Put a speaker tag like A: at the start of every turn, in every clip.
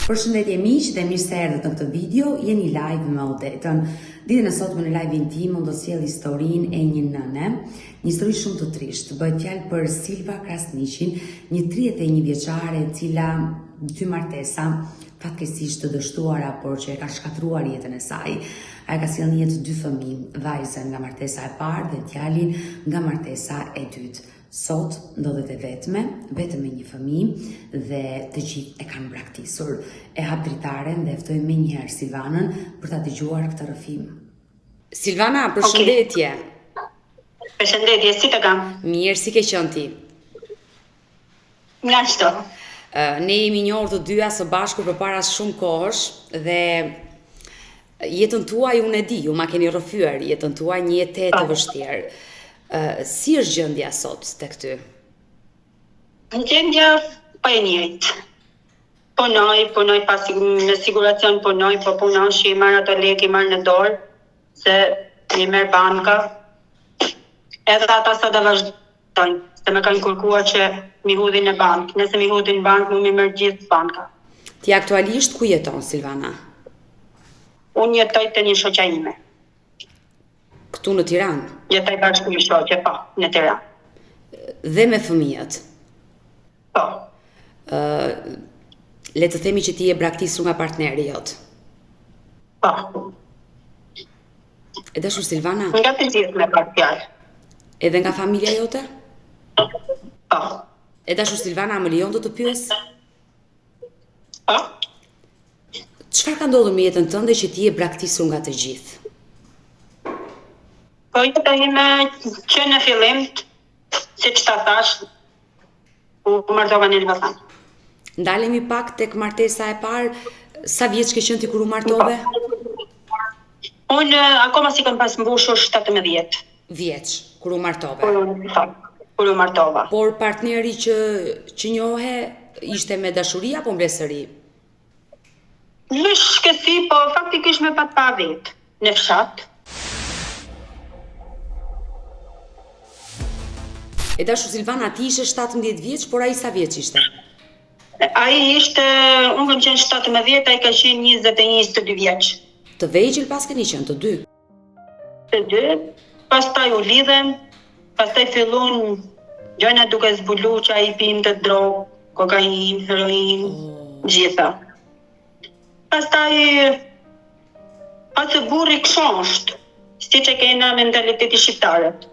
A: Përshëndetje miq dhe mirë se erdhët në këtë video. Jeni live me Odetën. Ditën e sotme në live-in tim unë do sjell historinë e një nëne, një histori shumë të trisht. Bëhet fjalë për Silva Krasniqin, një 31 vjeçare e cila dy martesa fatkeqësisht të dështuara, por që e ka shkatruar jetën e saj. Ai ka sjellë në jetë dy fëmijë, vajzën nga martesa e parë dhe djalin nga martesa e dytë. Sot ndodhet e vetme me një fëmijë dhe të gjithë e kanë braktisur. E hap dritaren dhe ftoj me njëherë Silvanën për ta dëgjuar këtë rrëfim. Silvana, përshëndetje.
B: Përshëndetje, si të kam?
A: Mirë, si ke qenë ti?
B: Nga çdo.
A: Ne jemi njohur të dyja së bashku përpara shumë kohësh dhe jetën tuaj unë e di, ju ma keni rrëfyer jetën tuaj një jetë të vështirë. Si është gjendja sot tek ty?
B: Gjendja po e njëjtë. Punoj pas në siguracion punoj, po punon që i marr ato lekë, i marr në dorë, se i merr banka. Edhe ata sa të vazhdojnë, se më kanë kërkuar që mi hudhin në bankë. Nëse mi hudhin në bankë, mu mi merr gjithë banka.
A: Ti aktualisht ku jeton, Silvana?
B: Unë jetoj te një shoqja ime.
A: Këtu në Tiranë?
B: Jetoj bashkë me shoqe, po, në Tiranë.
A: Dhe me fëmijët?
B: Po.
A: Le të themi që ti je braktisur nga partneri jot.
B: Po.
A: E dashur Silvana?
B: Nga të gjithë me pak fjalë.
A: Edhe nga familja jote?
B: Po.
A: E dashur Silvana, më lejon të pyes?
B: Po.
A: Çfarë ka ndodhur me jetën tënde që ti je braktisur nga të gjithë?
B: Po jeta ime që në fillim, siç ta thash, u martova në Elbasan.
A: Ndalemi pak tek martesa e parë, sa vjeç ke qenë ti kur u martove?
B: Unë akoma si kam pas mbushur 17
A: vjeç kur u martove.
B: Kur u martova.
A: Por partneri që njohe ishte me dashuri apo mbresëri?
B: Në shkësi, po faktikisht me pat pa vetë, në fshat.
A: E dashur Silvana, ti ishe 17 vjeç, por ai sa vjeç ishte?
B: Ai ishte, unë kam qenë 17, ai ka qenë 21-22 vjeç.
A: Të vegjël pas keni qenë të dy?
B: Të dy, pastaj u lidhen, pastaj fillon gjëna duke zbulu që ai pinte drogë, kokainë, heroinë, gjitha. Pastaj atë burri këshosht, siç e kena mentaliteti shqiptarët.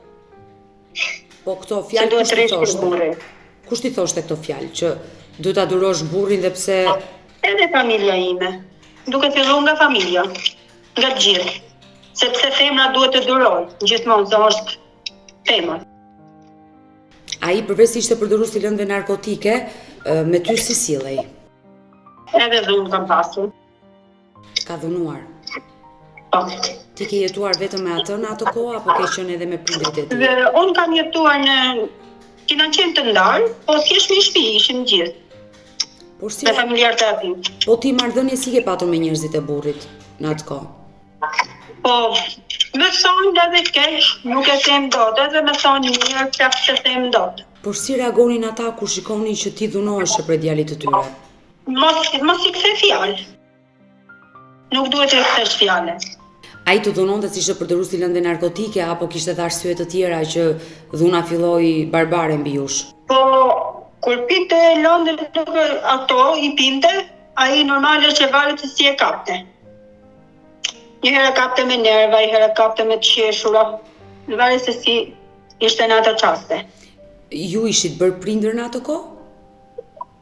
A: Po këto fjalë kush ti thoshte? Kush ti thoshte këto fjalë që duhet ta durosh burrin dhe pse?
B: Edhe familja ime. Duke filluar nga familja, nga gjithë. Sepse femra duhet të durojë, gjithmonë se është femër.
A: Ai përveçse ishte përdorues i lëndëve narkotike, me ty si sillej?
B: Edhe dhunë kam pasur.
A: Ka dhunuar?
B: Po.
A: Ti ke jetuar vetëm me atë në ato kohë apo ke qenë edhe me prindërit e tij?
B: Unë kam jetuar kena qenë të ndarë, po thjesht në shtëpi ishim gjithë.
A: Por si
B: me familjarët e atij.
A: Po ti marrëdhënie si ke patur me njerëzit e burrit në atë kohë?
B: Po, me thonë edhe keq, nuk e them dot, edhe me thonë mirë, prapë që them dot.
A: Por si reagonin ata kur shikonin që ti dhunoheshe për djalit të tyre?
B: Mos i kthe fjalë. Nuk duhet të kthesh fjalë.
A: Ai të dhunonte si ishte përdorues i lëndëve narkotike apo kishte dhe arsye të tjera që dhuna filloi barbare mbi jush?
B: Po, kur pinte lëndën ato i pinte, ai normale që varet se si e kapte. Një herë kapte me nerva, një herë kapte me të qeshura, në varet se si ishte në ato qaste.
A: Ju ishit bërë prindër në ato kohë?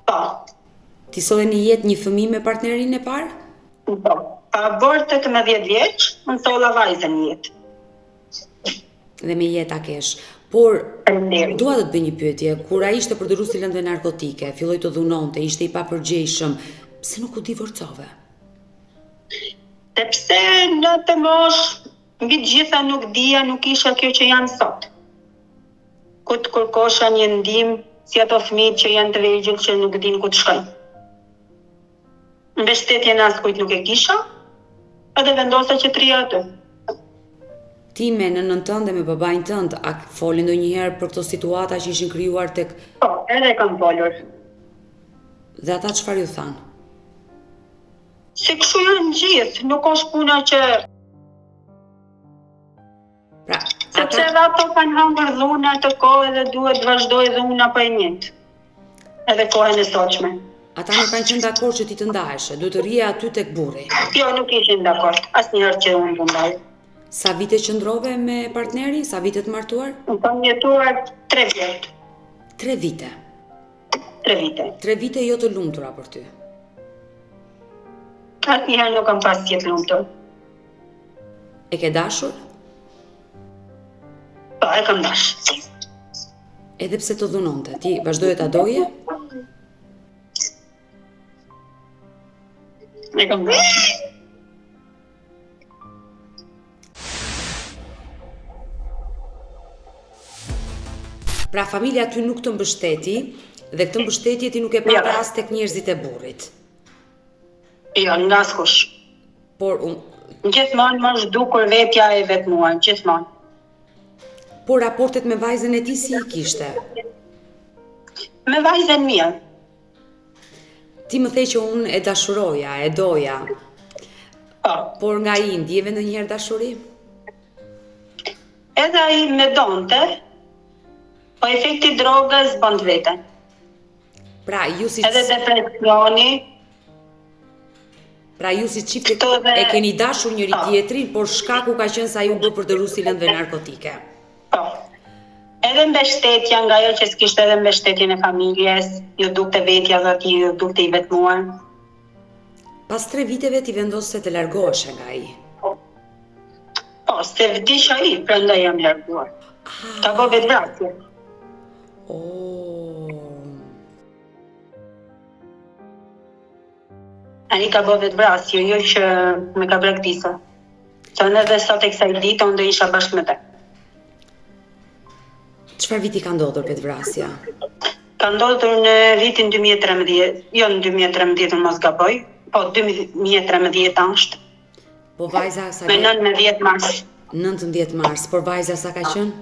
B: Po.
A: Ti solle në jetë një fëmijë me partnerin e parë?
B: Po. Pa bërë 18 vjeç, më solla vajzën jetë.
A: Dhe me jetë a kesh. Por, dua të të bëj një pyetje, kur ai ishte përdorues i lëndëve narkotike, filloi të dhunonte, ishte i papërgjegjshëm, pse nuk u divorcove?
B: Sepse në të moshë, mbi të gjitha nuk dija, nuk isha kjo që janë sot. Ku të kërkosha një ndihmë, si ato fëmijët që janë të vegjël që nuk dinë ku të shkojnë. Mbështetje në askujt nuk e kisha, edhe vendosa që trija aty.
A: Ti me nënën tënde, me babain tënd, a folin ndonjëherë për këto situata që ishin krijuar tek?
B: Po, edhe kam folur.
A: Dhe ata çfarë ju thanë?
B: gjithë, nuk është puna që...
A: Pra,
B: Sepse edhe ato kanë hangër dhuna të kohë dhe duhet vazhdoj dhuna për e njëtë. Edhe kohën e sotshme.
A: ata nuk kanë qenë dakord që ti të ndaheshe, duhet të rije aty tek burri.
B: Jo, nuk ishin dakord, asnjëherë që unë të ndaj.
A: Sa vite qëndrove me partneri? Sa vite të martuar?
B: Unë kam jetuar 3 vjet.
A: 3 vite.
B: 3 vite.
A: 3 vite jo të lumtura për ty.
B: Asnjëherë nuk kam pas jetë lumtur.
A: E ke dashur?
B: Po, e kam dash.
A: Edhe pse të dhunonte, ti vazhdoje ta doje?
B: E kam dash.
A: Pra familja ty nuk të mbështeti dhe këtë mbështetje ti nuk e pata as tek njerëzit e burrit.
B: Jo, nga askush.
A: Por
B: Gjithmonë më zhdukur vetja e vetmuar, gjithmonë.
A: por raportet me vajzën e tij si i kishte?
B: Me vajzën mirë.
A: Ti më the që unë e dashuroja, e doja,
B: Po,
A: por nga ai ndjeve ndonjëherë dashuri?
B: edhe ai me donte, po efekti drogës bën të veten.
A: Pra ju si
B: Edhe depresioni,
A: çift
B: Këto dhe-
A: e keni dashur njëri
B: Po.
A: tjetrin, por shkaku ka qenë sa ju bë përdoru si lëndë narkotike.
B: po. Edhe mbështetja nga ajo që s'kishte edhe mbështetjen e familjes, ju dukte vetja dhe ati ju dukte i vetmuar.
A: Pas 3 viteve ti vendose të largoheshe nga ai.
B: Po, se vdiq ai, prandaj jam larguar. Ka bë vetvrasje. Ai ka bë vetvrasje, jo që me ka braktisur. Se unë edhe sot e kësaj dite unë do isha bashkë me te.
A: Çfarë viti ka ndodhur vetvrasja?
B: Ka ndodhur në vitin 2013, jo në 2013 unë mos gaboj, po 2013 është,
A: Po vajza sa
B: me 19 mars.
A: 19 mars, por vajza sa ka qenë?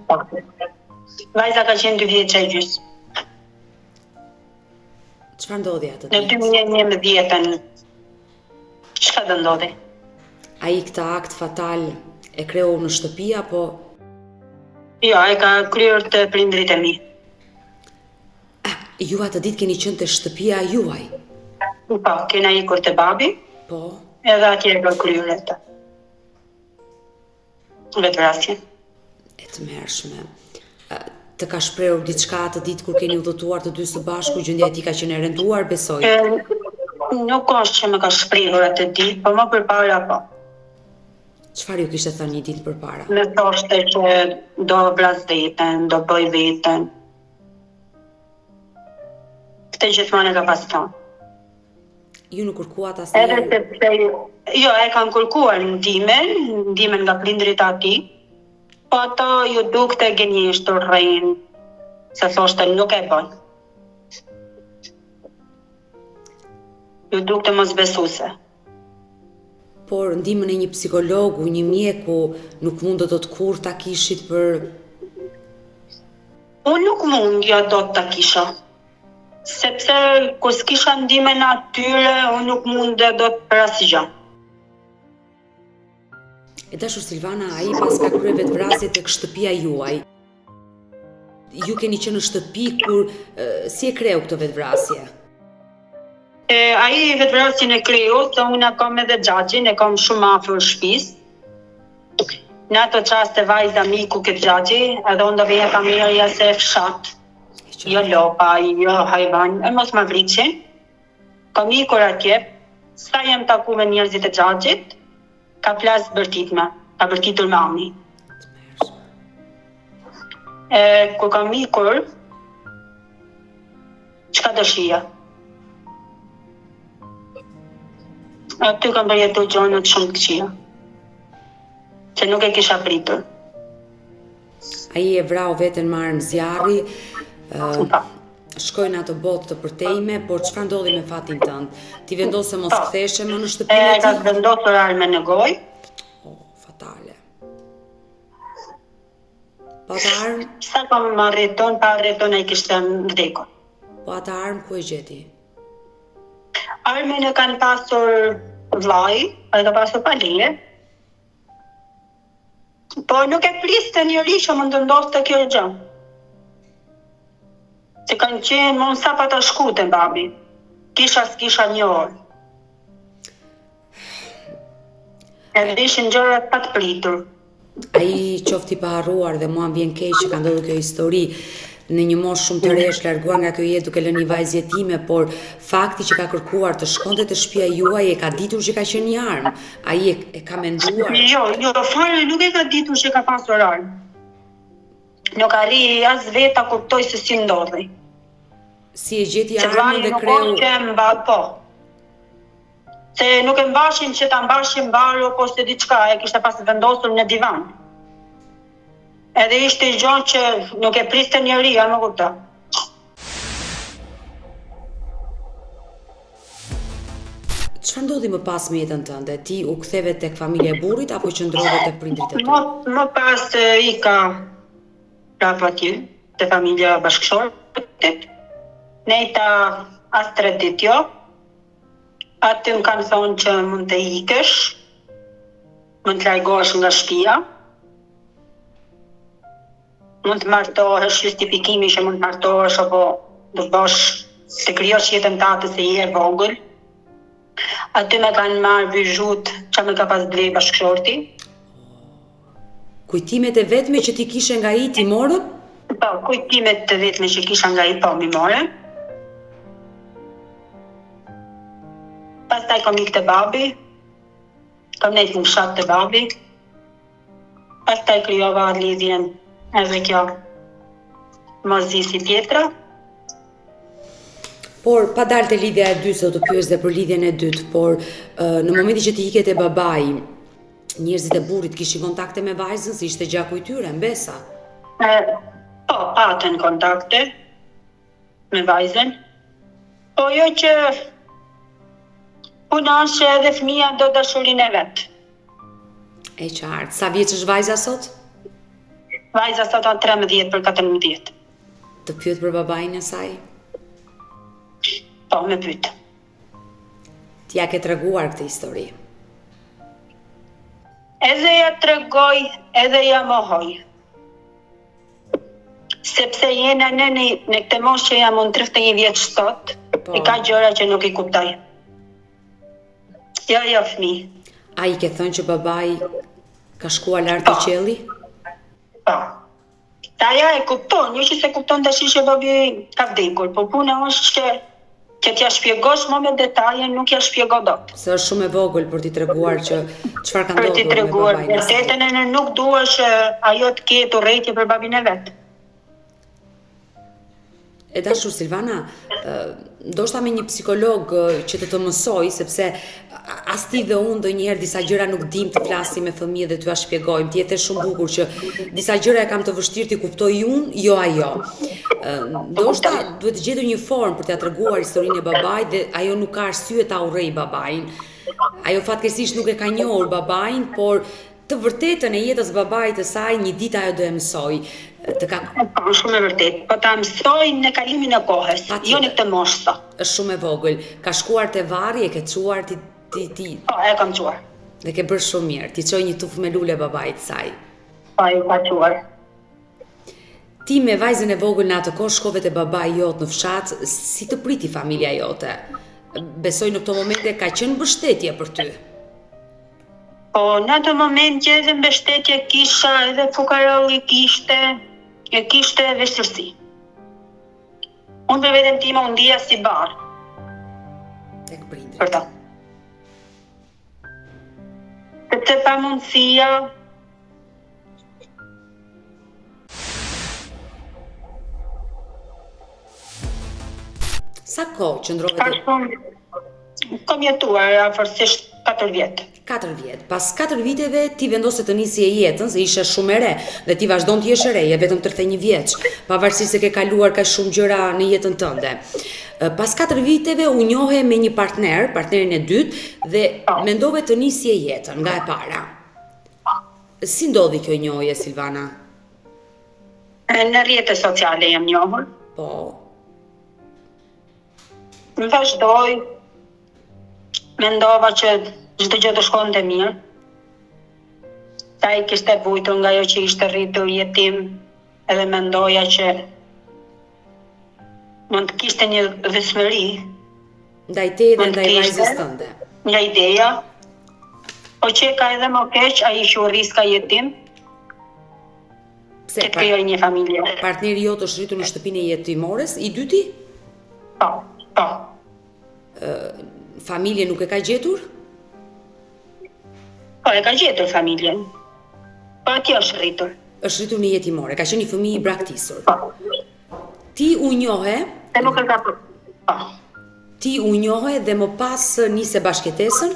B: Vajza ka qenë 2 vjeç e gjys.
A: Çfarë ndodhi atë?
B: Në 2011-ën, çka do ndodhi?
A: Ai këtë akt fatal e kreu në shtëpi apo
B: Jo, e ka kryer të prindrit e mi.
A: ju atë ditë keni qenë te shtëpia juaj?
B: Po, kena ikur te babi,
A: Po,
B: edhe atje e ka kryer atë. Vetvrasje.
A: e tmerrshme. Të ka shprehur diçka atë ditë kur keni udhëtuar të dy së bashku, gjendja e tij ka qenë e rënduar, besoj.
B: Nuk është që më ka shprehur atë ditë, po më përpara po.
A: Çfarë ju kishte thënë një ditë përpara?
B: Me thoshte që do vras veten, do bëj veten. Këtë gjithmonë e ka pas thënë.
A: Ju nuk kërkuat
B: Edhe
A: asnjëherë.
B: sepse jo, e kanë kërkuar ndihmën nga prindrit e atij, po ato ju dukte gënjeshtur rrin, se thoshte nuk e bën. Ju dukte mosbesuese.
A: Por ndihmën e një psikologu, një mjeku, nuk mundët dot kur ta kishit për
B: Unë nuk mund jo do të kisha. Sepse kur s'kisha ndihmën atyre, unë nuk mund dhe do të për asgjë.
A: E dashur Silvana, ai pas ka kryer vetvrasje tek shtëpia juaj. Ju keni qenë në shtëpi kur si e kreu këtë vetvrasje?
B: Ai vetvrasjen e kreu, se unë kam edhe xhaxhin, e kam shumë afër shtëpisë. Në ato qaste vajza miku këtë xhaxhi, edhe unë do vija familja se fshat. Jo lopa, jo hajvan, e mos më vriqin. Kam ikur atje, sa jam taku me njerëzit e xhaxhit, ka flas bërtitme, ka bërtitur me ami. Kur kam ikur, çka do shija? Aty kam përjetu gjona shumë të këqija, që nuk e kisha pritur.
A: Ai e vrau veten me armë zjarri, shkoi në atë botë të përtejme, por çfarë ndodhi me fatin tënd? Ti vendose mos ktheshe më në shtëpinë e
B: Ka
A: tij?
B: vendosur armën në gojë,
A: Fatale. Po atë armë,
B: sa kam më arreton, pa arreton ai kishte vdekur.
A: po atë armë ku e gjeti?
B: Armën e kanë pasur vllai, ai ka pasur pa leje. Po nuk e priste njëri që më të ndodhte kjo gjë. Se kanë qenë më sa pa ta shkute babi. Kisha s'kisha një orë. Edhe ishin gjërat pa të pritur.
A: Ai qofti pa harruar dhe mua vjen keq që ka ndodhur kjo histori në një moshë shumë të resh, larguar nga kjo jetë duke lënë një vajzë jetime, por fakti që ka kërkuar të shkonte te shtëpia juaj e ka ditur që ka qenë një armë. Ai e ka menduar.
B: Jo, fare nuk e ka ditur që ka pasur armë. Nuk arri as vetë ta kuptoj se si ndodhi.
A: Si e gjeti armën dhe kreu.
B: Po. Se nuk e mbashin që ta mbashin mbaru apo se diçka, e kishte pas vendosur në divan. Edhe ishte gjë që nuk e priste njëri, a më kupton.
A: Çfarë ndodhi më pas me jetën tënde? Ti u ktheve tek familja e burrit apo qëndrove tek prindrit e tu?
B: Më pas ika prapë aty, te familja bashkëshortit. Nejta as 3 ditë jo. Aty më kanë thonë që mund të ikësh, mund të largohesh nga shtëpia, mund të martohesh, justifikimi që mund të martohesh apo të bësh të krijosh jetën tënde se je e vogël. Aty më kanë marrë bijut që më ka pas blej bashkëshorti.
A: Kujtimet e vetme që ti kishe nga ai ti morën?
B: Po, kujtimet e vetme që kisha nga ai po mi morën. Pastaj kom ikë te babi, kom nejtë në fshat te babi, pastaj krijova lidhjen edhe kjo mozi si tjetra.
A: Por pa dalë te lidhja e dytë, do të pyes dhe për lidhjen e dytë, por në momentin që ti iket te babai, njerëzit e burrit kishin kontakte me vajzën, se ishte gjaku i tyre, mbesa.
B: Po, patën kontakte me vajzën, po jo që puna është që edhe fëmia do dashurinë e vet.
A: E qartë. Sa vjeç është vajza sot?
B: Vajza sot ka 13 për 14.
A: Të pyet për babain e saj?
B: Po, me pyet.
A: Ti ja ke treguar këtë histori?
B: Edhe ja tregoj, edhe ja mohoj. Sepse jena në këtë moshë që jam unë 31 vjeç sot, e ka gjëra që nuk i kuptoj. Jo, fëmi.
A: A i ke thënë që babai ka shkuar lart te qielli?
B: Po. Aja e kupton, jo që se kupton tash që babi ka vdekur, po puna është që t'ja shpjegosh më me detaje, nuk ja shpjego dot.
A: Se është shumë e vogël për t'i treguar që çfarë ka ndodhur me babain e saj.
B: Vetën e nuk duash ajo të ketë urrëtie për babin e vet.
A: E dashur Silvana, ndoshta me një psikolog që të mësoj, sepse as ti dhe unë ndonjëherë disa gjëra nuk dim të flasim me fëmijët dhe t'ua shpjegojmë. Ti je shumë bukur që disa gjëra e kam të vështirë ti kuptoj unë, jo ajo. Ndoshta duhet të gjetur një formë për t'ia treguar historinë e babait dhe ajo nuk ka arsye ta urrej babain. Ajo fatkeqësisht nuk e ka njohur babain, por të vërtetën e jetës babait të saj një ditë ajo do e mësoj.
B: Po, shumë e vërtet. Po ta mësoj në kalimin e kohës, jo në këtë moshë sot.
A: Është shumë e vogël. Ka shkuar te varri, e ke çuar ti.
B: Po, e kam çuar.
A: Dhe ke bërë shumë mirë. Ti çoj një tufë me lule babait saj.
B: Po, e ka çuar.
A: Ti me vajzën e vogël në atë kohë shkove te babai jot në fshat, si të priti familja jote? Besoj në këto momente ka qenë mbështetje për ty.
B: Po, në atë moment që edhe mbështetje kisha, edhe fukarolli kishte vështirësi. Unë për veten time u ndija si barë.
A: Tek prindrit.
B: Për ta. Sepse pa mundësia
A: sa kohë qëndrove?
B: Kam jetuar afërsisht 4 vjet.
A: 4 vjet. Pas 4 viteve ti vendose të nisje jetën, se ishe shumë e re dhe ti vazhdon të jesh e re, je vetëm 31 vjeç, pavarësisht se ke kaluar kaq shumë gjëra në jetën tënde. Pas 4 viteve u njohe me një partnerin e dytë dhe mendove të nisje jetën nga e para. Si ndodhi kjo njohje, Silvana?
B: Në rrjetet sociale jam njohur.
A: Po.
B: Vazhdoj. Mendova që çdo gjë të shkonte mirë. Ai kishte vujtur nga ajo që ishte rritur jetim, edhe mendoja që mund të kishte një vëshmëri
A: Ndaj teje dhe ndaj vajzës tënde.
B: Nga ideja, po që ka edhe më keq, ai që u rris ka jetim,
A: Pse
B: që të krijoj një familje.
A: Partneri jot është rritur në shtëpinë e jetimores, i dyti?
B: Po.
A: Familje nuk e ka gjetur?
B: Po, e ka gjetur familjen. Po atje është rritur.
A: Është rritur në jetimore, ka qenë një fëmijë i braktisur.
B: Po.
A: Ti u njohe,
B: Se nuk e ka po.
A: ti u njohe dhe më pas nise bashkëtesën?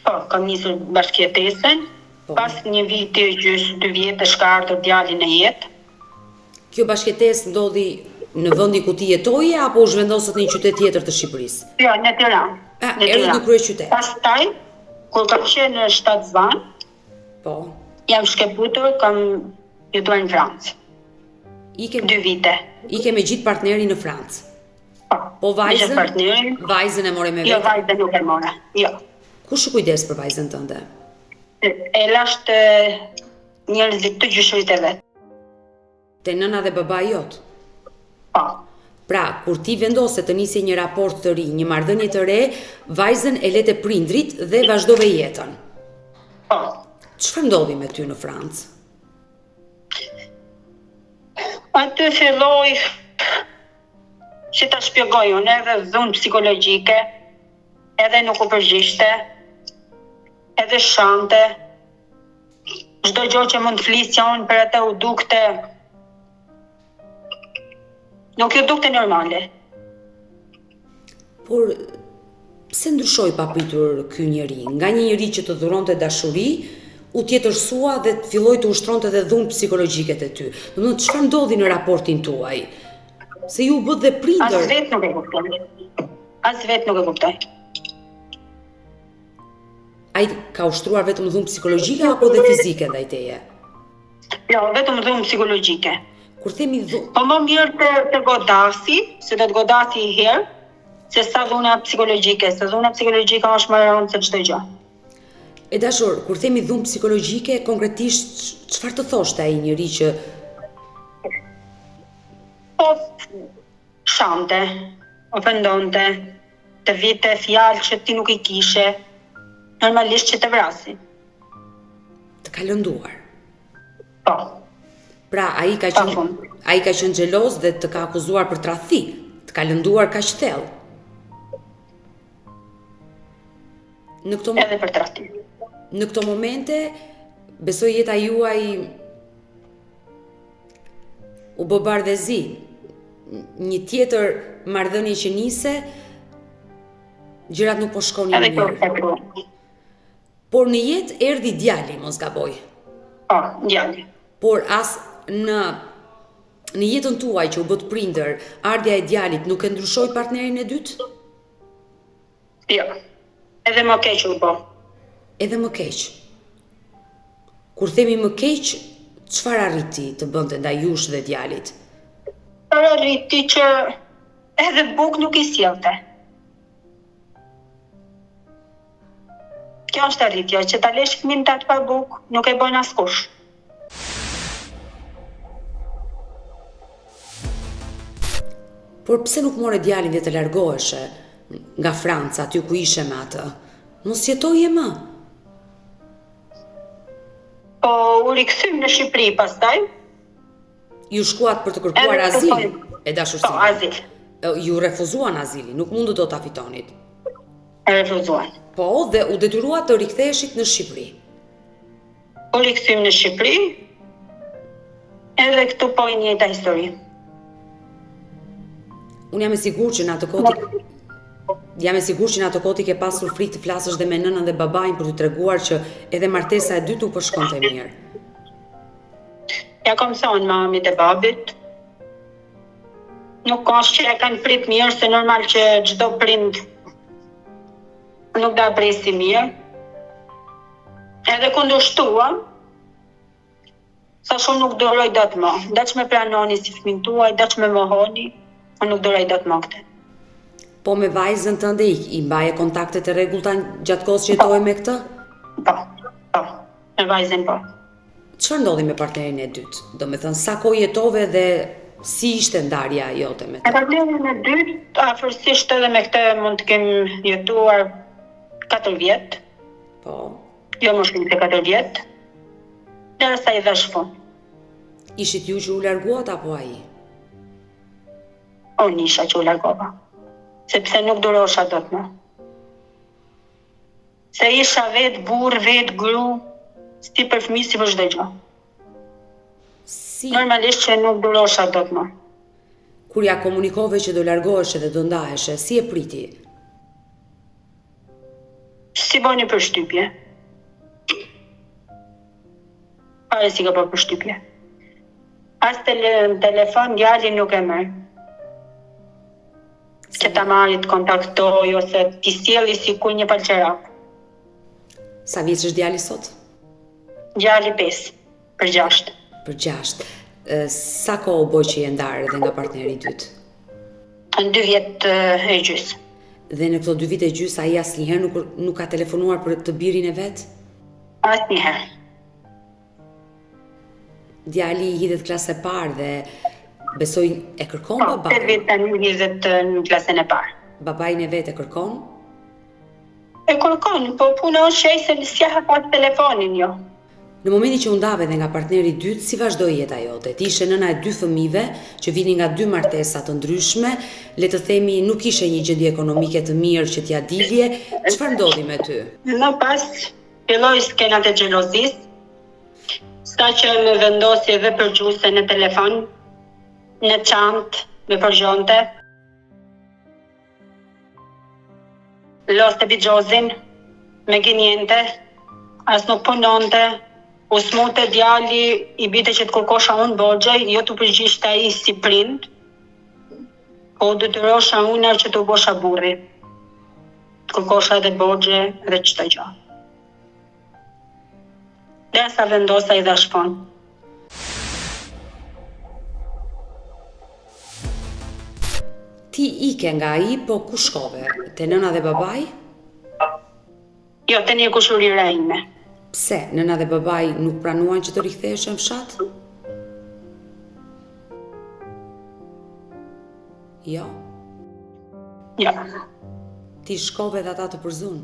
B: Po, kam nisur bashkëjetesën.
A: Po.
B: Pas një viti gjysmë 2 vjetësh ka ardhur djali në jetë.
A: Kjo bashkëtesë ndodhi në vendin ku ti jetoje apo u zhvendosët në një qytet tjetër të Shqipërisë?
B: Jo, në Tiranë.
A: Erdhët në kryeqytet.
B: Pastaj, kur kam qenë në shtatë zvan,
A: Po.
B: jam shkëputur, kam jetuar në Francë.
A: Ike
B: 2 vite.
A: me gjithë partneri në Francë. Po
B: Me
A: vajzën?
B: gjithë partnerin.
A: Vajzën e more me
B: Jo,
A: vete.
B: vajzën nuk e mora. Jo.
A: Kush u kujdes për vajzën tënde?
B: E lasht njerëzit të gjyshërit e vet.
A: Te nëna dhe baba jot.
B: Po.
A: Pra, kur ti vendose të nisi një raport të ri, një marrëdhënie të re, vajzën e lete prindrit dhe vazhdove jetën.
B: Po.
A: Çfarë ndodhi me ty në Francë?
B: Aty filloi, si ta shpjegoj unë, edhe dhunë psikologjike, edhe nuk u përgjishte, edhe shante, çdo gjë që mund të flisja unë për atë u dukte, nuk ju dukte normale.
A: Por pse ndryshoi papritur ky njeri? Nga një njeri që të dhuronte dashuri, u tjetërsua dhe të filloi të ushtronte edhe dhunë psikologjike te ty. Domethënë çfarë ndodhi në raportin tuaj? Se ju bët dhe
B: As
A: prindër.
B: vetë nuk e kuptoj. As vetë nuk e kuptoj.
A: Ai ka ushtruar vetëm dhunë psikologjike apo dhe fizike ndaj teje?
B: Jo, vetëm dhunë psikologjike.
A: Kur themi dhunë,
B: Po më mirë të godasi, se do të godasi i herë, se sa dhuna psikologjike, se dhuna psikologjike është më e rëndë se çdo gjë.
A: e dashur, kur themi dhunë psikologjike, konkretisht çfarë të thoshte ai njeri që
B: Po, shante, ofendonte, të vite fjalë që ti nuk i kishe, normalisht që të vrasin.
A: të ka lënduar?
B: Po,
A: Pra, ai ka qenë xheloz dhe të ka akuzuar për tradhti, të ka lënduar kaq thellë.
B: edhe për tradhti.
A: Në këto momente, besoj jeta juaj u bë bardhëzi. Një tjetër marrëdhënie që nise, gjërat nuk po shkonin
B: Edhe kjo
A: mirë.
B: është.
A: Por në jetë erdhi djali, mos gaboj.
B: Po, djali.
A: Por as në jetën tuaj që u bët prindër, ardhja e djalit nuk e ndryshoi partnerin e dytë?
B: Jo. Edhe më keq u bë.
A: Edhe më keq. Kur themi më keq, çfarë arriti të bënte ndaj jush dhe djalit?
B: Arriti që edhe buk nuk i sjellte. Kjo është arritja, që ta lesh fëmin të atë pa buk, nuk e bën askush.
A: Por pse nuk more djalin dhe të largoheshe nga Franca, aty ku ishe me atë? Mos jetoje më.
B: Po u rikthym në Shqipëri pastaj.
A: Ju shkuat për të kërkuar
B: Edhe
A: azil,
B: kërkoj.
A: e dashur
B: Po,
A: Silva.
B: azil.
A: Ju refuzuan azilin, nuk mundu do ta fitonit.
B: E refuzuan.
A: Po, dhe u detyruat të riktheheshit në Shqipëri.
B: U rikthym në Shqipëri. Edhe këtu po i njëjta histori.
A: Unë jam e sigurt që në atë kohë ti ke pasur frikë të flasësh dhe me nënën dhe babain për të treguar që edhe martesa e dytë nuk po shkonte mirë.
B: Ja kam thonë mamit e babit. Nuk ka që e kanë prit mirë, se normal që çdo prind nuk da presi mirë. Edhe kundërshtuam, sa shumë nuk doroj dot më. Daç me pranoni si fëmin tuaj, daç me mohoni, unë nuk doroj dot më këtë.
A: Po me vajzën tënde i mbaje kontaktet e rregullta gjatë kohës që jetoje me këtë?
B: Po, me vajzën po.
A: Çfarë ndodhi me partnerin e dytë? Do me thënë, sa kohë jetove dhe si ishte ndarja jote me
B: Me
A: të?
B: partnerin e dytë, afërsisht edhe me këtë mund të kem jetuar 4 vjet,
A: Po.
B: jo më shumë se 4 vjet, derisa i dhash fund.
A: Ishit ju që u larguat apo ai?
B: Unë isha që u largova, sepse nuk durosha dot më. Se isha vetë burr, vetë gru, si për fëmijë si për çdo gjë.
A: Si
B: Normalisht që nuk durosha dot më.
A: kur ja komunikove që do largoheshe dhe do ndaheshe, si e priti?
B: Si boni përshtypje. Pare si ka bërë përshtypje. As telefon djali nuk e merr. Që ta marrit kontaktoj ose t'i sjelli si kur një palqerak.
A: Sa vjeç është djali sot?
B: Djali 5 për 6.
A: Për 6. Sa kohë u bë që je ndarë dhe nga partneri i dytë?
B: Në 2 vjet e gjys.
A: Dhe në këto 2 vite e gjys ai asnjëherë nuk ka telefonuar për të birin e vet?
B: Asnjëherë.
A: Djali i hidhet klasë e parë dhe besoj e kërkon
B: Po, 8
A: babain.
B: vjet tani hidhet në klasën e parë.
A: Babain e vet e kërkon?
B: E kërkon, po puna është që se s'ja pas telefonin, jo.
A: Në momentin që u ndave dhe nga partneri i dytë, si vazhdoi jeta jote? Ti ishe nëna e 2 fëmijëve që vinin nga 2 martesa të ndryshme, le të themi nuk ishe një gjendje ekonomike të mirë që t'ja dilje, çfarë ndodhi me ty?
B: Më pas filloi skenat e xhelozisë, sa që me vendosi edhe për gjuse në telefon, në çantë, me përgjonte. Loste bigjozin, me gjenjente, as nuk punonte, u smute djali, i bite që të kërkosha unë borxhe, jo të përgjishte ai si prind, po detyrosha unë që të bosha burri. Të kërkosha edhe borxhe edhe çdo gjë. Derisa vendosa i dhash fund.
A: Ti ike nga ai, po ku shkove? Te nëna dhe babai?
B: Jo, te një kushurira ime.
A: Pse? Nëna dhe babai nuk pranuan që të rikthehesh në fshat? Jo.
B: Jo.
A: Ti shkove dhe ata të përzun?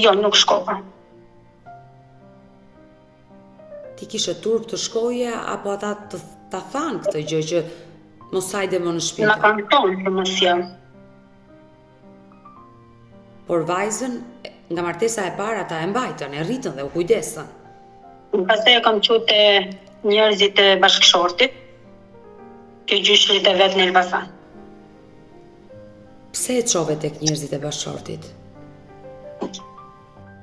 B: Jo, nuk shkova.
A: Ti kishe turp të shkoje, apo ata ta thanë këtë gjë që mos hajde më në
B: Na
A: shtëpi?
B: kanë thonë që mos jam.
A: Por vajzën, nga martesa e parë ata e mbajtën, e rritën dhe u kujdesën.
B: Pastaj e kam qute te njerëzit e bashkëshortit, që gjyshrit e vetë në Elbasan.
A: Pse e çove tek njerëzit e bashkëshortit?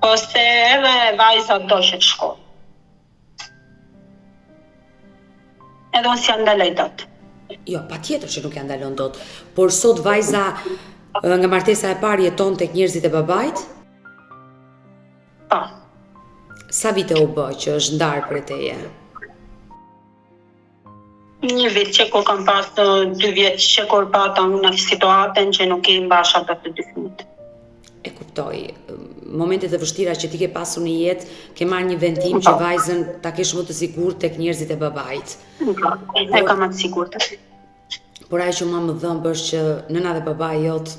B: Po se edhe vajza do që të shkoj. Edhe unë s'ja ndaloj dot.
A: Jo, patjetër që nuk ja ndalon dot, por sot vajza nga martesa e parë jeton tek njerëzit e babait?
B: Po,
A: Sa vite u bë që është ndarë prej teje?
B: një vit që kur kam pas 2 vjet që kur pata unë në situatën që nuk i mbasha dot të 2 fëmijët.
A: E kuptoj. Momentet e vështira që ti ke pasur në jetë, ke marrë një vendim që vajzën ta kesh më të sigurt tek njerëzit e babait.
B: E kam atë sigurt.
A: Por ajo që më dhëmb është që nëna dhe babai jot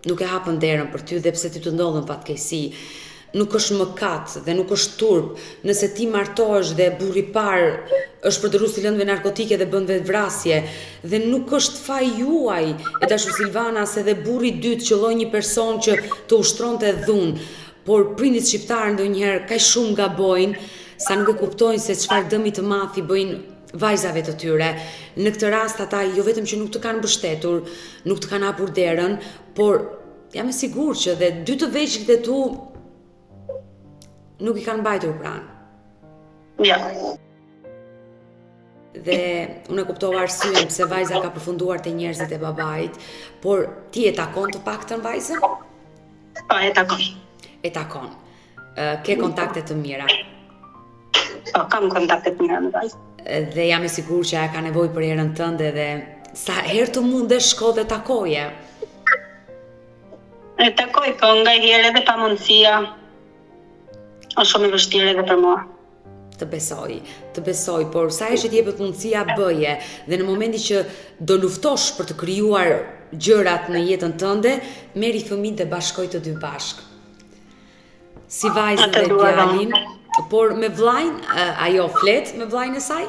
A: nuk e hapën derën për ty dhe pse ti të ndodhen fatkeqësi. Nuk është mëkat dhe nuk është turp nëse ti martohesh dhe burri i parë është përdorus i lëndëve narkotike dhe bën vetvrasje dhe nuk është faji juaj e dashur Silvana se dhe burri i dytë qelloi një person që të ushtronte dhunë, por prindit shqiptar ndonjëherë kaq shumë gabojnë sa nuk e kuptojnë se çfarë dëmi të madh i bëjnë vajzave të tyre. Në këtë rast ata jo vetëm që nuk të kanë mbështetur, nuk të kanë hapur derën, por jam e sigurt që dhe 2 të vegjëlit e tu nuk i kanë mbajtur pranë.
B: Ja.
A: Dhe unë e kuptova arsyen pse vajza ka përfunduar te njerëzit e babait, por ti e takon të paktën vajzën?
B: Po, e takoj.
A: E takon. Ke kontakte të mira.
B: Po, kam kontakte të mira me vajzë.
A: Dhe jam e sigurt që ajo ka nevojë për erën tënde dhe Sa herë të mundesh shko dhe takoje?
B: E takoj, po nga herë edhe pa mundësia, është shumë e vështirë edhe për mua.
A: Të besoj, por sa herë që t'jepet mundësia bëje, dhe në momenti që do luftosh për të krijuar gjërat në jetën tënde, merri fëmijët dhe bashkoj të dy bashk. Si vajzën dhe djalin, por me vllajën, ajo flet me vllajën e saj?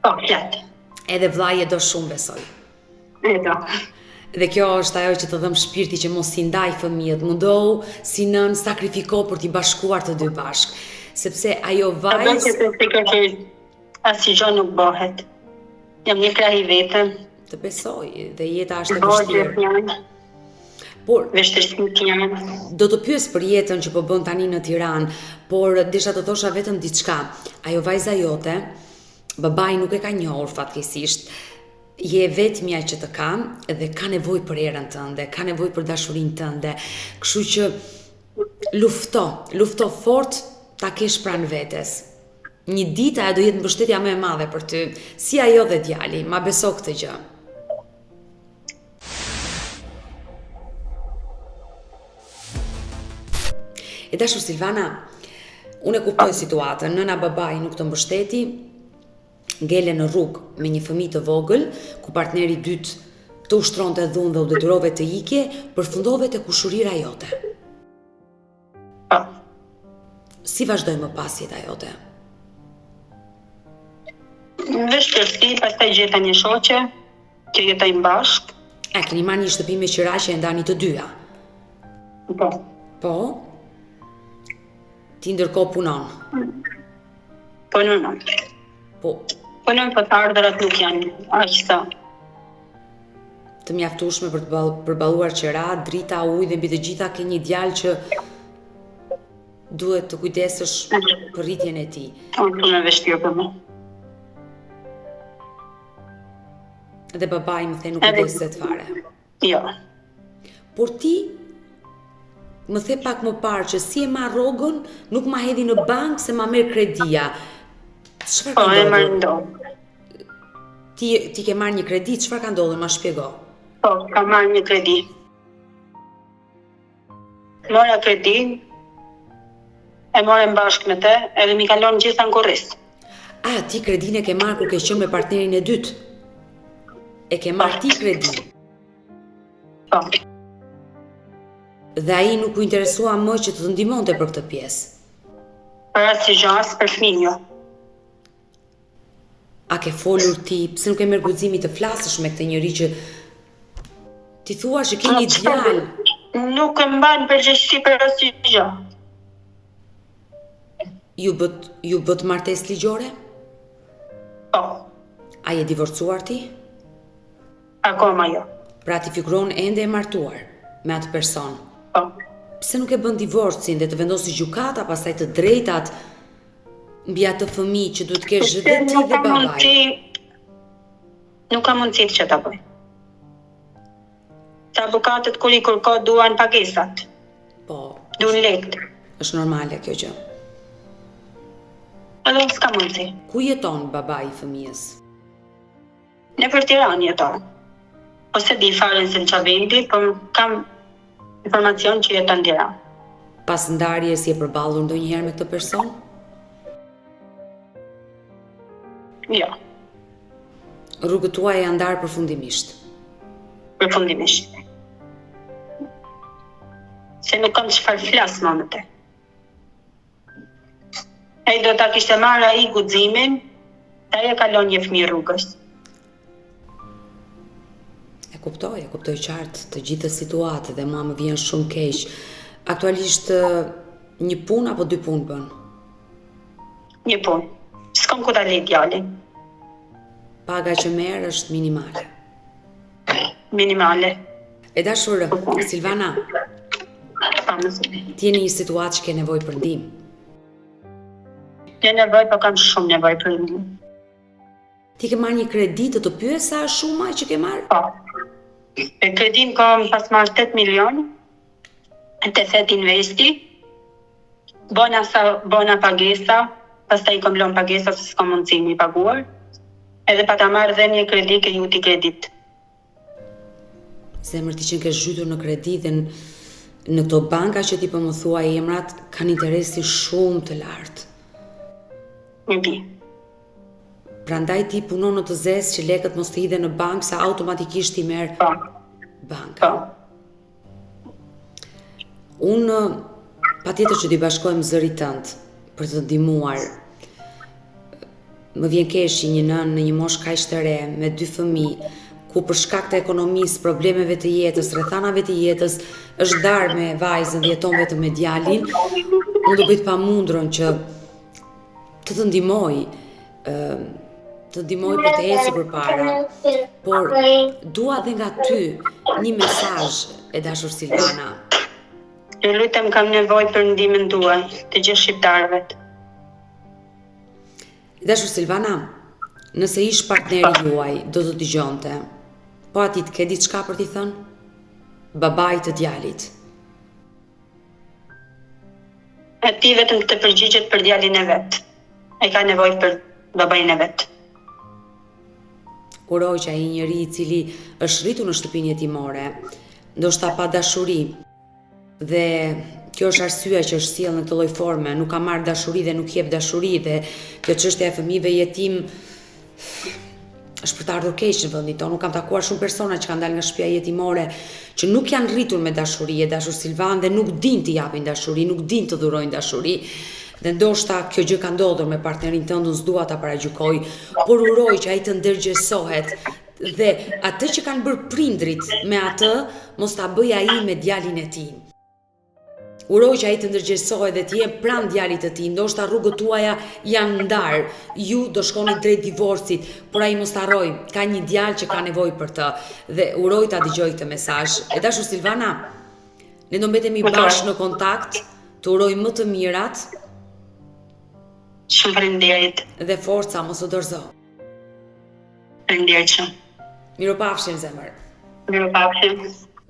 B: Po, flet.
A: Edhe vllaji e do shumë, besoj.
B: E do.
A: Dhe kjo është ajo që të dhëm shpirti që mos i ndaj fëmijët, mundohu si nën sakrifiko për t'i bashkuar të dy bashk. Sepse ajo vajzë...
B: Asgjë nuk bëhet. Jam një krah i vetëm.
A: Të besoj, dhe jeta është e vështirë. Por
B: vështirësitë janë.
A: Do të pyes për jetën që po bën tani në Tiranë, por desha të thosha vetëm diçka. Ajo vajza jote, babai nuk e ka njohur fatkeqësisht. Je vetmja që të ka dhe ka nevojë për erën tënde, ka nevojë për dashurinë tënde. Kështu që lufto fort ta kesh pranë vetes. Një ditë ajo do jetë mbështetja më e madhe për ty, si ajo dhe djali, ma beso këtë gjë. E dashur Silvana, unë e kuptoj situatën, nëna babai nuk të mbështeti, ngele në rrugë me një fëmijë të vogël, ku partneri i dytë të ushtronte dhunë dhe u detyrove të ikje, përfundove te kushurira jote. Si vazhdoj më pas jeta jote?
B: Vështirësi, pastaj gjeta një shoqe, që jetojmë bashkë.
A: Keni marrë një shtëpi me qiraje e ndani të dyja?
B: Po.
A: Po? Ti ndërkohë punon?
B: Punon.
A: Po.
B: Punon, po të ardhurat nuk janë aq sa.
A: Të mjaftueshme për të përballuar qira, drita, ujë dhe mbi të gjitha ke një djalë që duhet të kujdesësh për rritjen e tij.
B: Është më vështirë për mua.
A: Dhe babai më the nuk kujdeset fare.
B: Jo.
A: Por ti më the pak më parë që si e marr rrogën, nuk ma hedhi në bank se ma merr kredia. Çfarë ka ndodhur?
B: Po, e marr ndonjë.
A: Ti ke marrë një kredi, çfarë ka ndodhur? Ma shpjego.
B: Po, ka marrë një kredi. Mora kredi, e morëm bashkë me te, edhe mi kalon gjitha në korris.
A: Ti kredin e ke marrë kur ke qenë me partnerin e dytë? E ke marrë ti kredi?
B: Po.
A: Dhe ai nuk u interesua më që të ndihmonte për këtë pjesë?
B: Për asnjë gjë, as për fëmijën jo.
A: A ke folur ti, pse nuk e merr guximin të flasësh me këtë njerëz që ti thua që ke një djalë?
B: Nuk e mban përgjegjësi për asnjë gjë.
A: Ju bët martesë ligjore?
B: Po.
A: A je divorcuar ti?
B: Akoma jo.
A: Pra ti figuron ende e martuar me atë person?
B: Po.
A: Pse nuk e bën divorcin dhe të vendosi gjykata pastaj të drejtat mbi atë fëmijë që duhet të kesh dhe ti dhe babai?
B: Nuk ka mundësi që ta bëj. Të avokatët kur i kërko duan pagesat.
A: Po.
B: Duan lekë.
A: Është normale kjo gjë.
B: Edhe s'ka mundësi.
A: Ku jeton babai i fëmijës?
B: Në për Tiranë jeton. Ose di fare se në Çavendi, por kam informacion që jeton në Tiranë.
A: Pas ndarjes je përballur ndonjëherë me këtë person?
B: Jo.
A: Rrugët tuaja janë ndarë përfundimisht?
B: Përfundimisht. Se nuk kam çfarë flas më me te. Ai do ta kishte marrë ai guximin, ai e kalon një fëmijë rrugës.
A: E kuptoj qartë të gjithë situatë dhe mua më vjen shumë keq. Aktualisht një punë apo dy punë bën?
B: Një punë. S'kam ku ta lej djalin.
A: Paga që merr është minimale.
B: Minimale.
A: E dashur Silvana, ti je në një situatë që ke nevojë për ndihmë.
B: Ke nevojë, po kam shumë nevojë për ndihmë.
A: Ti ke marrë një kredi të pyes sa është shuma që ke marrë?
B: Po. E kredin kam pas marrë 8 milion, të thet investi, bona pagesa, pastaj kam lënë pagesa se s'kam mundësi mi paguar, edhe pa ta marrë dhe një kredi ke juti kredit.
A: Zemër, ti që ke zhytur në kredi dhe në këto banka që ti po më thua emrat kanë interesi shumë të lartë. Prandaj ti punon në të zezë që lekët mos të hidhen në bankë sa automatikisht ti merr banka. Unë patjetër që t'i bashkojmë zërit tënd për të ndihmuar. Më vjen keq një nënë në një moshë kaq të re me 2 fëmijë, ku për shkak të ekonomisë, problemeve të jetës, rrethanave të jetës, është ndarë me vajzën dhe jeton vetëm me djalin. Unë do bëj të pamundurën që të ndihmoj, për të ecur përpara, por dua dhe nga ty një mesazh, e dashur Silvana.
B: Ju lutem, kam nevojë për ndihmën tuaj, të gjithë shqiptarëve.
A: Dashur Silvana, nëse ish partneri juaj, do të dëgjonte. Po ati të ke diçka për t'i thënë? Babait të djalit.
B: Ati vetëm të përgjigjet për djalin e vet. Ai ka nevojë për babain e vet.
A: Uroj që ai njeri i cili është rritur në shtëpinë jetimore, ndoshta pa dashuri, dhe kjo është arsyeja që është sjellë në këtë lloj forme, nuk ka marrë dashuri dhe nuk jep dashuri, dhe kjo çështja e fëmijëve jetim është për të ardhur keq në vendin tonë. Nuk kam takuar shumë persona që kanë dalë nga shtëpia jetimore që nuk janë rritur me dashuri, dashur Silvan, dhe nuk din të japin dashuri, nuk din të dhurojnë dashuri. Dhe ndoshta kjo gjë ka ndodhur me partnerin tënd, unë s'dua ta paragjykoj, por uroj që ai të ndërgjegjësohet dhe atë që kanë bërë prindrit me atë, mos ta bëj ai me djalin e tij. Uroj që ai të ndërgjegjësohet dhe të jenë pranë djalit të tij, ndoshta rrugët tuaja janë ndarë, ju do shkoni drejt divorcit, por ai mos harroj, ka një djalë që ka nevojë për të, dhe uroj ta dëgjoj këtë mesazh. E dashur Silvana, ne do mbetemi bashkë në kontakt, të uroj më të mirat.
B: Shumë faleminderit.
A: Dhe forca, mos u dorëzo.
B: Faleminderit shumë.
A: Miropafshim zemër.
B: Miropafshim.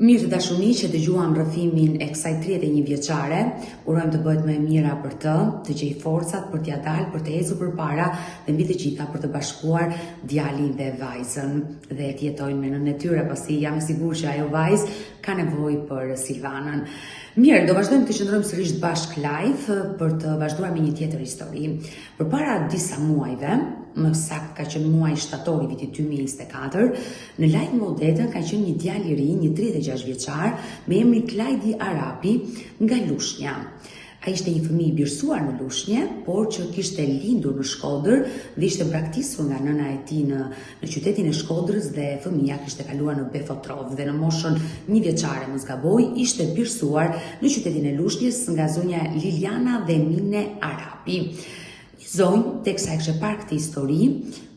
A: Mirë të dashuni që dëgjuam rrëfimin e kësaj 31 vjeçare, urojmë të bëhet më e mira për të gjej forcat për t'ia dalë, për të ecur përpara dhe mbi të gjitha për të bashkuar djalin dhe vajzën dhe të jetojnë me nënën e tyre, pasi jam e sigurt që ajo vajzë ka nevojë për Silvanën. Mirë, do vazhdojmë të qëndrojmë sërish bashk live për të vazhduar me një tjetër histori. Përpara disa muajve, më saktë ka qenë muaji shtator i vitit 2024, në Live Modetën ka qenë një djalë i ri, një 36 vjeçar, me emrin Klajdi Arapi nga Lushnja. Ai ishte një fëmijë i birësuar në Lushnje, por që kishte lindur në Shkodër dhe ishte braktisur nga nëna e tij në qytetin e Shkodrës, dhe fëmia kishte kaluar në Befotrov dhe në moshën 1 vjeçare, mos gaboj, ishte birësuar në qytetin e Lushnjës nga zonja Liliana dhe Mine Arapi. Zonjë, teksa e kishte parë këtë histori,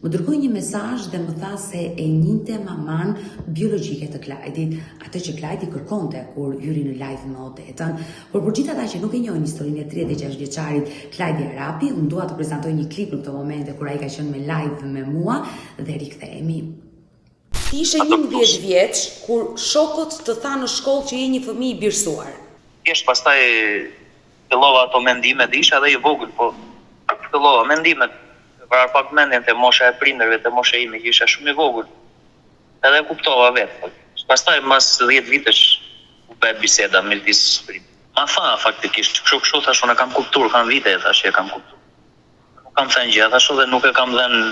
A: më dërgoi një mesazh dhe më tha se e njinte maman biologjike të Klajdit, atë që Klajdi kërkonte kur hyri në Live Modetën. Por për gjithë ata që nuk e njohin historinë e 36 vjeçarit Klajdi Arapi, unë dua të prezantoj një klip në këtë moment kur ai ka qenë me live me mua dhe rikthehemi. Ti ishe 11 vjeç kur shokët të thanë në shkollë që je një fëmijë i birësuar.
C: Thjesht pastaj fillova ato mendime, dhe isha edhe i vogël, po fillova mendimet, varar pak mendjen te mosha e prindërve, te mosha ime, që isha shumë i vogël. Edhe kuptova vetë. Pastaj mas 10 vitesh u bë biseda me disa prindër. Ma tha faktikisht, kështu thash, unë kam kuptuar, kam vite thash që e kam kuptuar. Nuk kam thënë gjë, thash, dhe nuk e kam dhënë,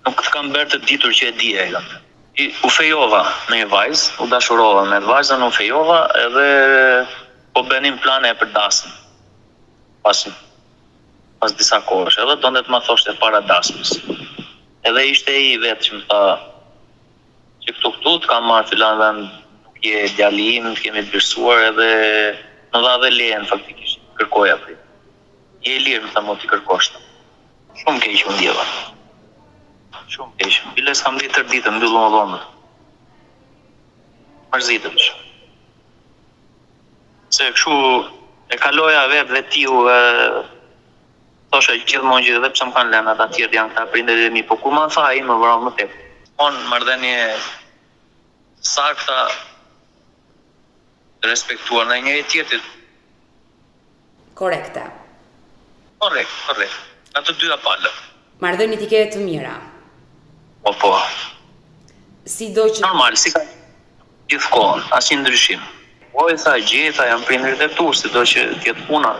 C: nuk kam bërë të ditur që e di e kam. U fejova me një vajzë, u dashurova me vajzën, u fejova edhe po bënim plane për dasmën. Pas disa kohësh, edhe donte të ma thoshte para dasmës. Edhe ishte i vetë që më tha që këtu të kam marrë filan vend, nuk je djali im, të kemi të birësuar, edhe më dha dhe lejen faktikisht, kërkoja për. Je i lirë, më tha, mo t'i kërkosh. Shumë keq më ndjeva. Shumë keq. Bile s'kam ditë tërë ditë, mbyllë më dhomët. Mërzitëm shumë. Se kështu e kaloja vetë dhe tiu, thosha gjithmonë gjithë, dhe pse më kanë lënë ata të tjerë janë këta prindërit e mi, po ku ma tha ai më vrau më tepër. Unë marrëdhënie sakta, respektuar në njëri tjetrit.
A: Korrekte.
C: Korrekt. Ato dyja palë.
A: Marrëdhëniet i ke të mira.
C: Po.
A: Sido që
C: normal, si ka Gjithkohën, asnjë ndryshim. Po i tha gjeta, jam prindërit e tu, sido që tjetë puna.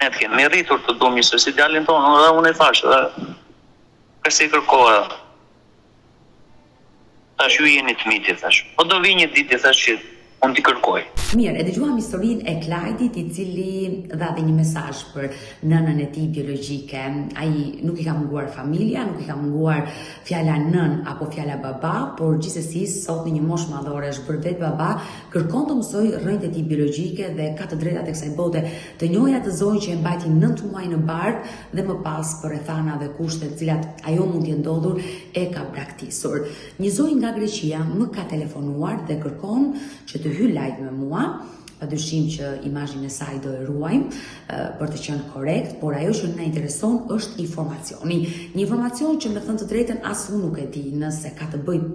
C: Ne të kemi rritur të duam një si djalin tonë, dhe unë e thash, dhe kërse i kërkoha. Thash ju jeni të miti, thash. Po do vi një ditë, thash që unë t'i kërkoj.
A: Mirë, e dëgjuam historinë e Klajdit, i cili dha dhe një mesazh për nënën e tij biologjike. Ai nuk i ka munguar familja, nuk i ka munguar fjala nën apo fjala baba, por gjithsesi sot në një moshë madhore është bërë vetë baba, kërkon të mësoj rrënjët e tij biologjike dhe ka të drejtat e kësaj bote, të njohja të zonjë që e mbajti 9 muaj në barkë dhe më pas për rrethana dhe kushte të cilat ajo mund të ndodhur e ka braktisur. Një zonjë nga Greqia më ka telefonuar dhe kërkon që të hyjë live me mua. Padyshim që imazhin e saj do e ruajmë për të qenë korrekt, por ajo që na intereson është informacioni. Një informacion që me thënë të drejtën as unë nuk e di nëse ka të bëjë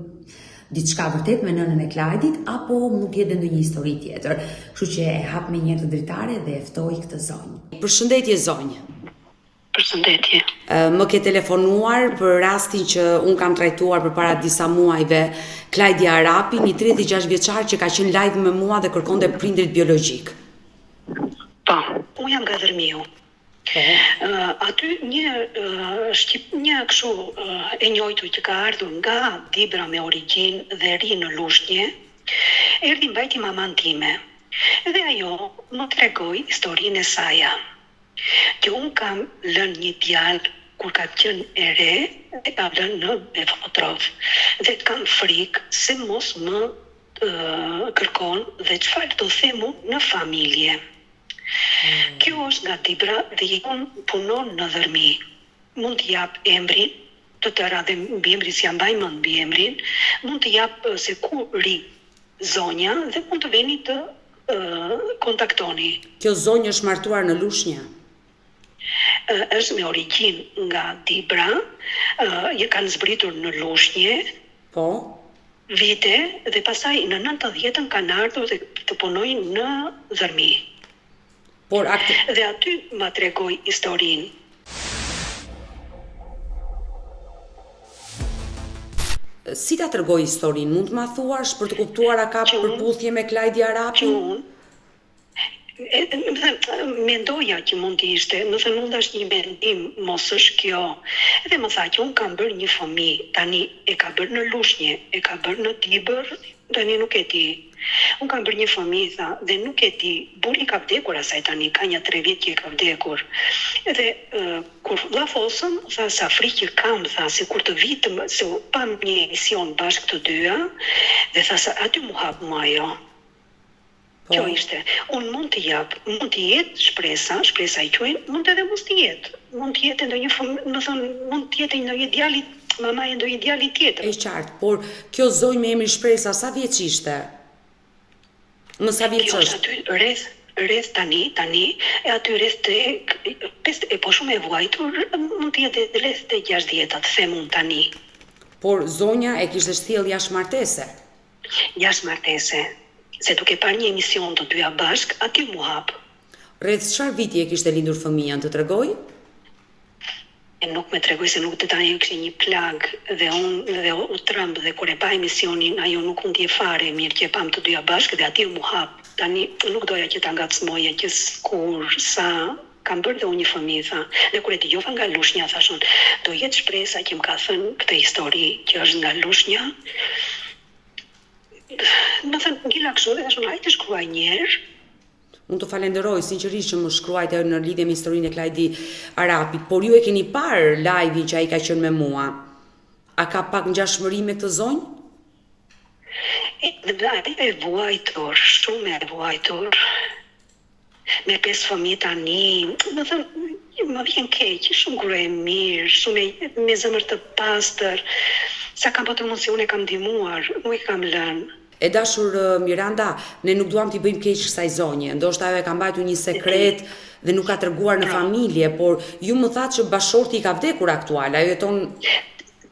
A: diçka vërtet me nënën e Klajdit apo mund të jetë ndonjë histori tjetër. Kështu që e hap me njëherë të dritare dhe e ftoj këtë zonjë. Përshëndetje zonjë.
D: Përshëndetje.
A: Më ke telefonuar për rastin që unë kam trajtuar përpara disa muajve Klajdi Arapi, një 36 vjeçar që ka qenë live me mua dhe kërkonte prindrit biologjik.
D: Po, unë jam nga Dërmiu. Aty një kështu e njojtur që ka ardhur nga Dibra me origjinë dhe ri në Lushnjë, erdhi mbajti maman time. Dhe ajo më tregoi historinë e saj. Që unë kam lënë një djalë kur ka qenë e re, e kam lënë në Befotrov. Dhe kam frikë se mos më kërkon dhe çfarë do themu në familje. Kjo është nga Dibra dhe unë punon në Dërmi. Mund të jap emrin, të tëra dhe mbi emrin si jam mbaj mend mbi emrin, mund të jap se ku ri zonja dhe mund të veni të kontaktoni.
A: Kjo zonjë është martuar në Lushnjë?
D: Është me origjinë nga Dibra, kanë zbritur në Lushnjë.
A: Po.
D: Vite dhe pastaj në 90-ën kanë ardhur dhe të punojnë në Dërmi. Dhe aty ma tregoi historinë.
A: Si ta tregoi historinë? Mund të ma thuash për të kuptuar a ka përputhje me Klajdi Arapin?
D: Mendoja që mund të ishte, nëse mund është një mendim, mos është kjo. Edhe më tha që unë kam bërë një fëmijë, tani e ka bërë në Lushnjë, e ka bërë në Tibër, tani nuk e di. Unë kam bërë një fëmijë, tha, dhe nuk e di, buri ka vdekur asaj tani, ka një 3 vjet që ka vdekur. Edhe kur llafosëm, tha sa frikë kam, tha se kur të vitë, se pam një emision bashkë të dyja, dhe tha sa aty mu hap mua ajo. Kjo ishte. Unë mund të jap, mund të jetë shpresa i quajnë, mund edhe mos të jetë. Mund të jetë ndonjë fëmijë, më thonë, mund të jetë ndonjë djali, mamaja ndonjë djali tjetër.
A: Është qartë, por kjo zonjë me emrin Shpresa sa vjeç ishte? Më sa vjeç është?
D: Kjo aty rreth tani, e aty rreth po shumë e vuajtur, mund të jetë rreth 60, them unë tani.
A: Por zonja e kishte shtjellë jashtëmartese?
D: Jashtëmartese. Se duke parë një emision të dyja bashk, aty mu hap.
A: Rreth çfarë viti e kishte lindur fëmijën, të tregoj?
D: Nuk me tregoj se nuk të tani kishte një plag dhe unë dhe u trëmb dhe kur e pa emisionin ajo nuk mund t'i e fare mirë që e pam të dyja bashk dhe aty mu hap. Tani nuk doja që ta ngacmoja që kur sa kam bërë dhe unë një fëmijë, tha. Dhe kur e dëgjova nga Lushnja, thashun, do jetë shpresa që më ka thënë këtë histori që është nga Lushnja. Më thënë, ngila kështu dhe thashun, hajde shkruaj njerë.
A: Unë të falenderoj sinqerisht që më shkruajtë në lidhje me historinë e Klajdi Arapit, por ju e keni parë live-in që ai ka qenë me mua. A ka pak ngjashmëri me këtë zonjë?
D: E vuajtur, shumë e vuajtur. Me 5 fëmijë tani, më thënë, më vjen keq, shumë grua e mirë, shumë me zemër të pastër. Sa kam patur mundësi, unë e kam ndihmuar, nuk e kam lënë.
A: E dashur Miranda, ne nuk duam t'i bëjmë keq kësaj zonje, ndoshta ajo e ka mbajtur një sekret dhe nuk ka treguar në familje, por ju më thatë që bashorti i ka vdekur aktual, ajo jeton...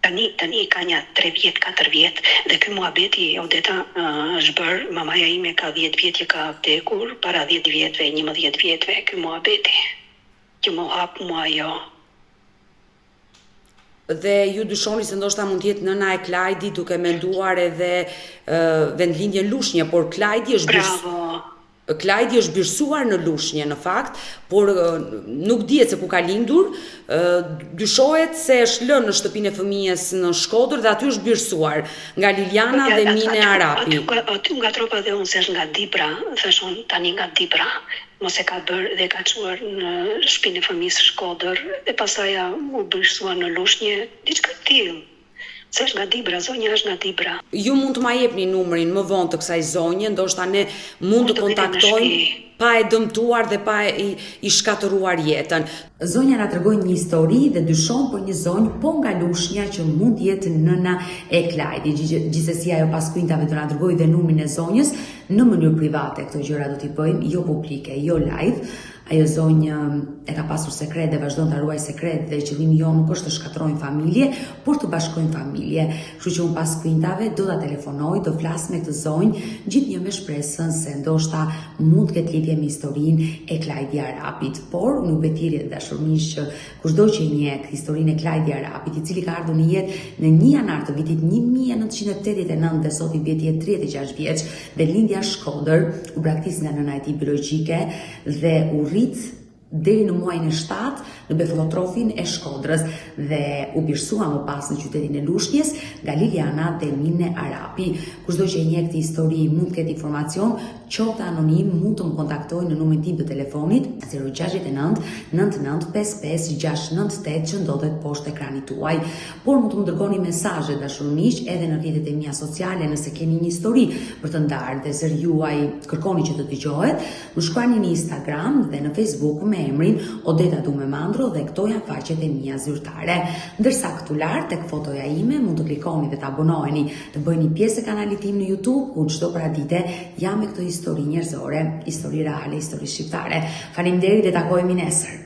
D: Tani ka një 3 vjet, 4 vjet, dhe ky muhabeti Odeta është bërë, mamaja ime ka 10 vjet që ka vdekur, para 10 vjetve, 11 vjetve, ky muhabeti, që më hap mua ajo.
A: Dhe ju dyshoni se ndoshta mund të jetë nëna e Klajdi duke menduar edhe vendlindjen Lushnjë, por Klajdi është birsuar në Lushnjë në fakt, por nuk dihet se ku ka lindur, dyshohet se është lënë në shtëpinë e fëmijës në Shkodër dhe aty është birsuar nga Liliana dhe Mine Arapi.
D: Aty ngatrova dhe unë se është nga Dibra, thashon tani nga Dibra, mos e ka bërë dhe ka çuar në shtëpinë e fëmijës Shkodër dhe pastaj u birsua në Lushnjë, diçka të tillë. Se është nga Dibra, zonja është nga Dibra.
A: Ju mund të ma jepni numrin më vonë të kësaj zonje, ndoshta ne mund të kontaktojmë pa e dëmtuar dhe pa i shkatëruar jetën. Zonja na tregoi një histori dhe dyshon për një zonjë po nga Lushnja që mund të jetë nëna e Klajdi. Gjithsesi ajo pas kuintave do na dërgoi dhe numrin e zonjës në mënyrë private. Këto gjëra do t'i bëjmë jo publike, jo live. Ajo zonjë e ka pasur sekret dhe vazhdon ta ruaj sekret dhe qëllimi jon nuk është të shkatërrojmë familje, por të bashkojmë familje. Kështu që unë pas kuintave do ta telefonoj, do flas me këtë zonjë, gjithnjë me shpresën se ndoshta mund të ketë lidhje me historinë e Klajdi Arapit, por nuk betiri të dashurish që kushdo që i njeh historinë e Klajdi Arapit, i cili ka ardhur në jetë në 1 janar të vitit 1989 dhe sot i bie 36 vjeç, dhe lindja Shkodër, u braktis nga nëna e tij biologjike dhe u deri në muajin e 7 në befallotrofin e Shkodrës dhe u birsua më pas në qytetin e Lushnjës nga Liliana dhe Mine Arapi. Kushdo që e njeh këtë histori mund të ketë informacion, qoftë anonim, mund të më kontaktojë në numrin tim të telefonit 069 99 55 698 që ndodhet poshtë ekranit tuaj. Por mund të më dërgoni mesazhe dashurish edhe në rrjetet e mia sociale nëse keni një histori për të ndarë dhe zëri juaj kërkoni që të dëgjohet. Më shkruani në Instagram dhe në Facebook me emrin Odeta Dumemandro dhe këto janë faqet e mia zyrtare. Ndërsa këtu lart tek fotoja ime mund të klikoni dhe të abonoheni, të bëheni pjesë e kanalit tim në YouTube ku çdo paradite jam me këto histori njerëzore, histori reale, histori shqiptare. Faleminderit dhe takohemi nesër.